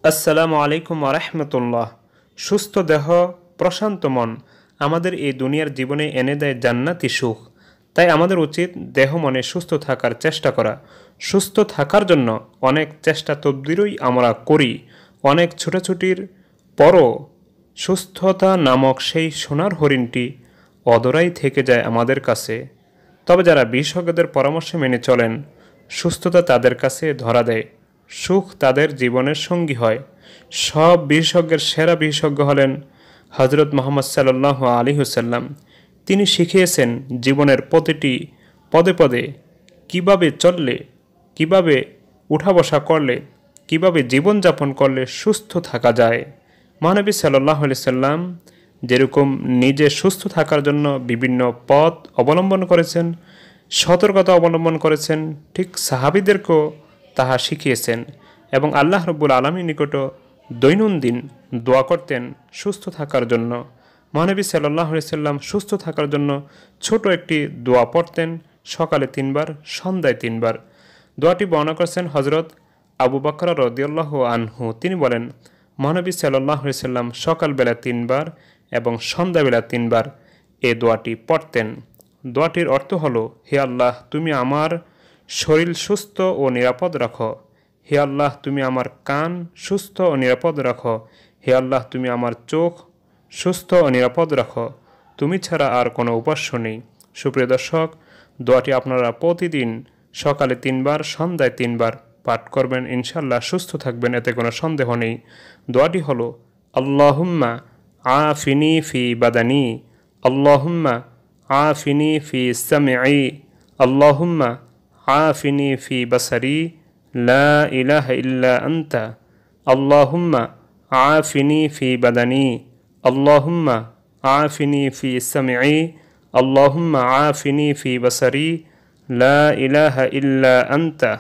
আসসালামু আলাইকুম রাহমাতুল্লাহ। সুস্থ দেহ, প্রশান্ত মন আমাদের এই দুনিয়ার জীবনে এনে দেয় জান্নাতি সুখ। তাই আমাদের উচিত দেহ মনে সুস্থ থাকার চেষ্টা করা। সুস্থ থাকার জন্য অনেক চেষ্টা তদবিরই আমরা করি। অনেক ছোটাছুটির পরও সুস্থতা নামক সেই সোনার হরিণটি অদরাই থেকে যায় আমাদের কাছে। তবে যারা বিশেষজ্ঞদের পরামর্শ মেনে চলেন, সুস্থতা তাদের কাছে ধরা দেয়, সুখ তাদের জীবনের সঙ্গী হয়। সব বিশেষজ্ঞের সেরা বিশেষজ্ঞ হলেন হজরত মোহাম্মদ সাল্লাল্লাহু আলাইহি ওয়াসাল্লাম। তিনি শিখিয়েছেন জীবনের প্রতিটি পদে পদে কিভাবে চললে, কিভাবে উঠা বসা করলে, কিভাবে জীবনযাপন করলে সুস্থ থাকা যায়। মহানবী সাল্লাল্লাহু আলাইহি সাল্লাম যেরকম নিজে সুস্থ থাকার জন্য বিভিন্ন পথ অবলম্বন করেছেন, সতর্কতা অবলম্বন করেছেন, ঠিক সাহাবীদেরকেও তাহা শিখিয়েছেন এবং আল্লাহ রব্বুল আলামিনের নিকট দৈনন্দিন দোয়া করতেন সুস্থ থাকার জন্য। মহানবী সাল্লাল্লাহু আলাইহি সাল্লাম সুস্থ থাকার জন্য ছোট একটি দোয়া পড়তেন, সকালে 3 বার, সন্ধ্যায় 3 বার। দোয়াটি বর্ণনা করেছেন হজরত আবু বকর রাদিয়াল্লাহু আনহু। তিনি বলেন, মহানবী সাল্লাল্লাহু আলাইহি সাল্লাম সকালবেলা 3 বার এবং সন্ধ্যাবেলা 3 বার এই দোয়াটি পড়তেন। দোয়াটির অর্থ হলো, হে আল্লাহ, তুমি আমার শরীর সুস্থ ও নিরাপদ রাখো। হে আল্লাহ, তুমি আমার কান সুস্থ ও নিরাপদ রাখো। হে আল্লাহ, তুমি আমার চোখ সুস্থ ও নিরাপদ রাখো। তুমি ছাড়া আর কোনো উপাস্য নেই। সুপ্রিয় দর্শক, দোয়াটি আপনারা প্রতিদিন সকালে 3 বার, সন্ধ্যায় 3 বার পাঠ করবেন। ইনশাল্লাহ সুস্থ থাকবেন, এতে কোনো সন্দেহ নেই। দোয়াটি হলো, আল্লাহুম্মা আফিনি ফি বাদানি, আল্লাহুম্মা আফিনি ফি সামঈ, আল্লাহুম্মা আফিনি ফি বাসারি, লা ইলাহা ইল্লা আনতা, আল্লাহুম্মা আফিনি ফি বাদানি, আল্লাহুম্মা আফিনি ফি সামঈ, আল্লাহুম্মা আফিনি ফি বাসারি, লা ইলাহা ইল্লা আনতা।